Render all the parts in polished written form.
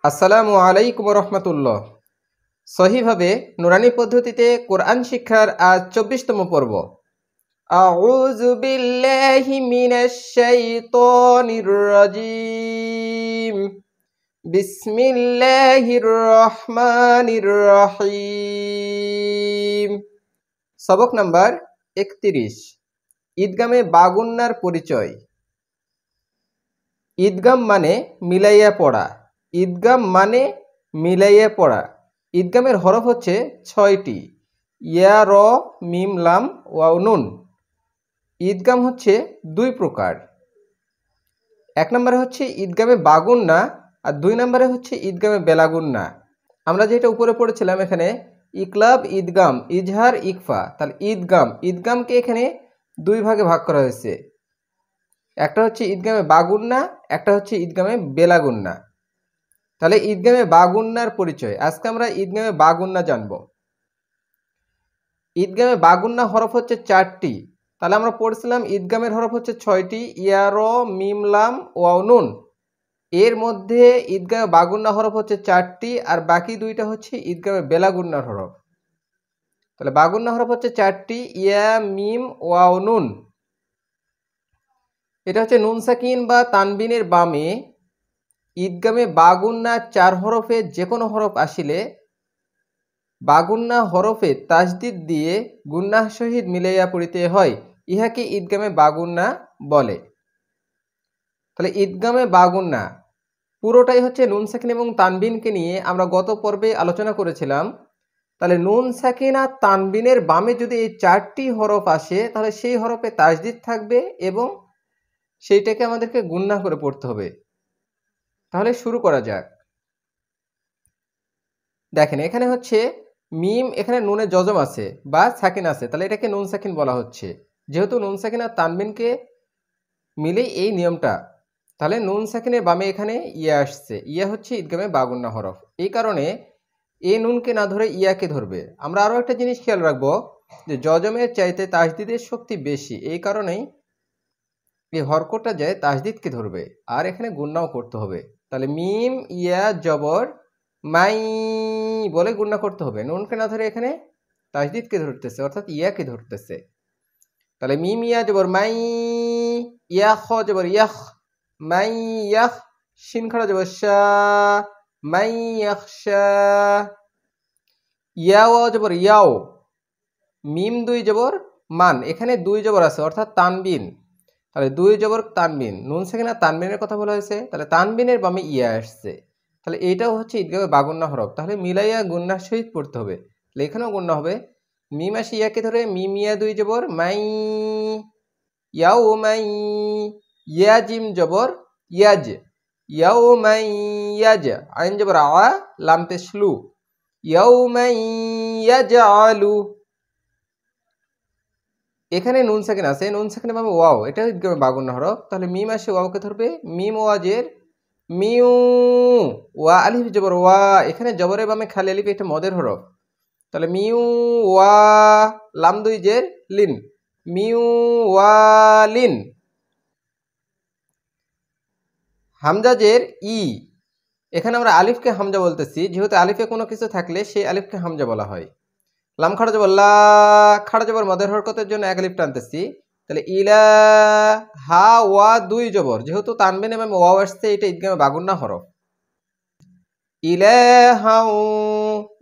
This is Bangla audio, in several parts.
আসসালামু আলাইকুম রহমতুল্লাহ। সহিভাবে নুরানি পদ্ধতিতে কোরআন শিক্ষার আজ ২৪তম পর্ব। আউযু বিল্লাহি মিনাশ শাইতানির রাজিম। বিসমিল্লাহির রহমানির রহিম। সবক নাম্বার ৩১। ঈদগামে বাগুন্নার পরিচয়। ঈদগাম মানে মিলাইয়া পড়া। ঈদগাম মানে মিলাইয়া পড়া। ঈদগামের হরফ হচ্ছে ৬টি: ইয়া, র, মিম, লাম, ওয়াও, নুন। ঈদগাম হচ্ছে দুই প্রকার। এক নম্বরে হচ্ছে ঈদগামে বাগুন্না, আর ২ নম্বরে হচ্ছে ঈদগামে বেলাগুন্না। আমরা যেটা উপরে পড়েছিলাম এখানে ইকলাব, ঈদগাম, ইজহার, ইকফা। তাহলে ঈদগামকে এখানে দুই ভাগে ভাগ করা হয়েছে। একটা হচ্ছে ঈদগামে বাগুন্না, একটা হচ্ছে ঈদগামে বেলাগুন্না। তাহলে ঈদগামে বাগুন্নার পরিচয়। আজকে আমরা ঈদগামে বাগুন্না জানব। ঈদগামে বাগুন্না হরফ হচ্ছে ৪টি। তাহলে আমরা পড়ছিলাম ঈদগামের হরফ হচ্ছে ৬টি: ইয়া, র, মিম, লাম, ওয়াও, নুন। এর মধ্যে ঈদগামে বাগুন্না হরফ হচ্ছে ৪টি, আর বাকি ২টা হচ্ছে ঈদগামে বেলাগুন্নার হরফ। তাহলে বাগুন্না হরফ হচ্ছে ৪টি: ইয়া, মিম, ওয়াও, নুন। এটা হচ্ছে নুন সাকিন বা তানবিনের বামে ঈদগামে বাগুন্না ৪ হরফে যে কোনো হরফ আসিলে বাগুন্না হরফে তাসদিদ দিয়ে গুন্নাহ সহিত মিলাইয়া পড়িতে হয়। ইহাকে ঈদগামে বাগুন্না বলে। তাহলে ঈদগামে বাগুন্না পুরোটাই হচ্ছে নুন সাকিন এবং তানবিনকে নিয়ে আমরা গত পর্বে আলোচনা করেছিলাম। তাহলে নুন সাকিন আর তানবিনের বামে যদি এই ৪টি হরফ আসে তাহলে সেই হরফে তাসদিদ থাকবে এবং সেইটাকে আমাদেরকে গুন্নাহ করে পড়তে হবে। তাহলে শুরু করা যাক। দেখেন এখানে হচ্ছে মিম, এখানে নুনে জজম আছে বা সাকিন আছে, তাহলে এটাকে নুন সাকিন বলা হচ্ছে। যেহেতু নুন সাকিন আর তানবিনকে মিলেই এই নিয়মটা, তাহলে নুন সাকিনের বামে এখানে ইয়া আসছে। ইয়া হচ্ছে ঈদগামে বাগুন্না হরফ। এই কারণে এ নুনকে না ধরে ইয়াকে ধরবে। আমরা আরও একটা জিনিস খেয়াল রাখবো যে জজমের চাইতে তাসদিদের শক্তি বেশি। এই কারণেই এই হরকতটা যায় তাসদিদকে ধরবে, আর এখানে গুন্নাও করতে হবে। তাহলে মিম, ইয়া, জবর, মাই বলে গুন্না করতে হবে। নুনকে না ধরে এখানে তাসদিদকে ধরতেছে, অর্থাৎ ইয়াকে ধরতেছে। তাহলে মিম, ইয়া, জবর মাই, ইয়া, খ, জবর ইয়াখ, মাই ইয়াখ, শিন খাড়া জবর শা, মাই ইয়াখশা। ইয়া, ওয়াও জবর ইয়াও, মিম ২ জবর মান, এখানে ২ জবর আছে অর্থাৎ তানবিন। তাহলে ২ জবর তানবিন, নুন সাকিন আর তানবিনের কথা বলা হয়েছে। তাহলে তানবিনের বামে ইয়া আসছে। তাহলে এইটাও হচ্ছে ঈদগামে বাগুন্না হরফ। তাহলে মিলাইয়া গুন্নার সহিত পড়তে হবে। তাহলে এখানেও গুন্না হবে। মিম আসে ইয়াকে ধরে, মিম, ইয়া ২ জবর মাই, ইয়াও মাই, ইয়া, জিম জবর ইয়াজ, ইয়াও মাই ইয়াজ, আইন জবর আ, লাম পেশ লু, ইয়াও মাই ইয়াজআলু। এখানে নুন সাকিন আছে, নুন সাকিনের বামে ওয়াও, এটা ঈদগামে বাগুন্না হরফ। তাহলে মিম আসে ওয়াওকে ধরবে, মিম ওয়াজের মিউ, ওয়া আলিফ জবর ওয়া, এখানে জবরের বামে খালি আলিফ, এটা মদের হরফ। তাহলে মিউ ওয়া, লাম ২ জের লিন, মিউ ওয়ালিন। হামজা জের ই, এখানে আমরা আলিফকে হামজা বলতেছি, যেহেতু আলিফে কোনো কিছু থাকলে সেই আলিফকে হামজা বলা হয়। লাম খাড়া জবর লা, খাড়া জবর মদের হরকতের জন্য এক আলিফ টানতেছি। তাহলে ইলা, হা, ওয়া ২ জবর, যেহেতু তানবিন এবং ওয়াও আসছে, এটা ঈদগামে বাগুন্না হরফ। ইলাহাউ,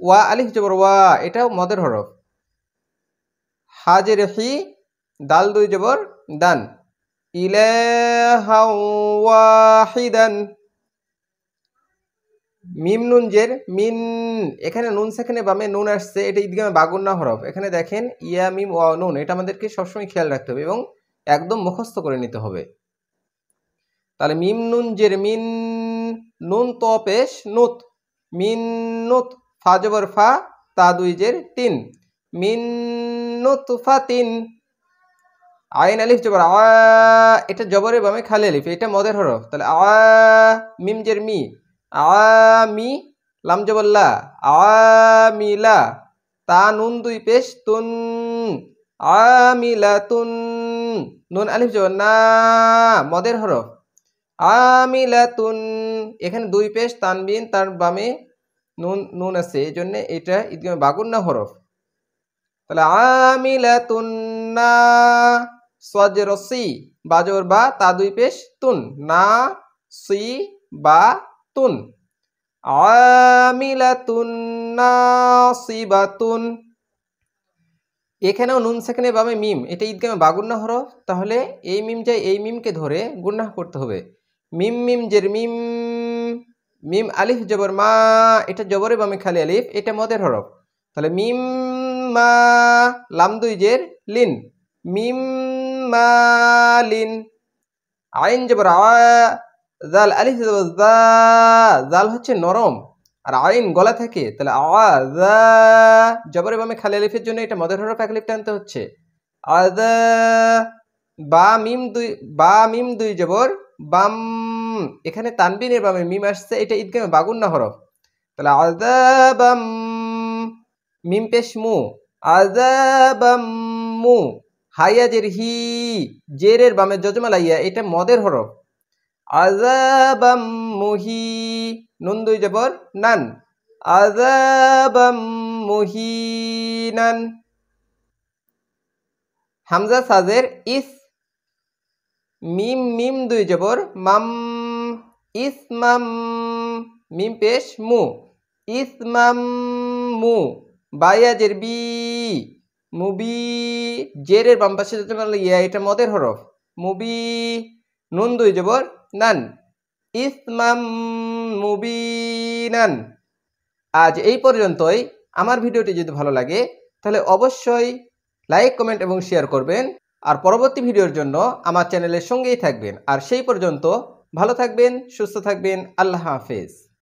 ওয়া আলিফ জবর ওয়া, এটাও মদের হরফ। হাজের হি, দাল ২ জবর দান, ইলাহাউ ওয়াহিদান। মিম নুন জের মিন, এখানে নুন সাকিনের বামে নুন আসছে, এটা ঈদগামে বাগুন্না হরফ। এখানে দেখেন ইয়া, মিম, ওয়া, নুন, এটা আমাদেরকে সবসময় খেয়াল রাখতে হবে এবং একদম মুখস্থ করে নিতে হবে। তাহলে মিম নুন জের মিন, নুন ত পেশ নুত, মিন নুত, ফা জবর ফা, তা ২ জের তিন, মিন নুতফাতিন। আইন আলিফ জবর আ, এটা জবরের বামে খালি আলিফ, এটা মদের হরফ। তাহলে আ, মিম জের মি, আমি, লাম জবর লা, আমিলা, তা নুন ২ পেশ তুন, আমিলাতুন, নুন আলিফ জবর না, মদের হরফ। আমিলাতুন, এখানে দুই পেশ তানবিন, তার বামে নুন নুন আছে, এই জন্য এটা ইদগামে বাগুন্না হরফ। তাহলে আমিলাতুন না, সজর সি, বাজর বা, তা দুই পেশ তুন, না সি বা তুন, আমিলাতুন নাসিবাতুন। এখানেও নুন সাকিনের বামে মিম, এটা ঈদগামে বাগুন্না হরফ, তাহলে এই মিম যায় এই মিমকে ধরে গুন্নাহ করতে হবে। মিম মিম জের মিম, মিম আলিফ জবর মা, এটা জবরের বামে খালি আলিফ, এটা মদের হরফ। তাহলে মিম মা, লাম দুই জের লিন, মিম মা লিন। আইন জবর আ, জাল আলিফ জবর জা, জাল হচ্ছে নরম আর আইন গলা থাকে, তাহলে আযা, জবরের বামে খালি আলিফের জন্য এটা মদের হরফ এক আলিফ টানতে হচ্ছে, আযা। বা মিম দুই জবর বাম, এখানে তানবিনের বামে মিম আসছে, এটা ঈদগামে বাগুন্না হরফ, তাহলে আযাবাম, মিম পেশ মু, আযাবাম মু। হাইয়া জের হি, জেরের বামে জজমা লাইয়া, এটা মদের হরফ, আযাবাম মুহি, নুন দুই জবর নান, আযাবাম মুহিনান। হামজা সাজের ইস, মিম মিম দুই জবর মাম, ইসমাম, মিম পেশ মু, ইসমাম মু। বায়া জের বি, মুবি, জেরের বাম পাশে জজমা লাইয়া, এটা মদের হরফ, মুবি। নুন দুই জবর নান, ইসমাম মুবিনান। আজ এই পর্যন্তই। আমার ভিডিওটি যদি ভালো লাগে তাহলে অবশ্যই লাইক, কমেন্ট এবং শেয়ার করবেন। আর পরবর্তী ভিডিওর জন্য আমার চ্যানেলের সঙ্গেই থাকবেন। আর সেই পর্যন্ত ভালো থাকবেন, সুস্থ থাকবেন। আল্লাহ হাফেজ।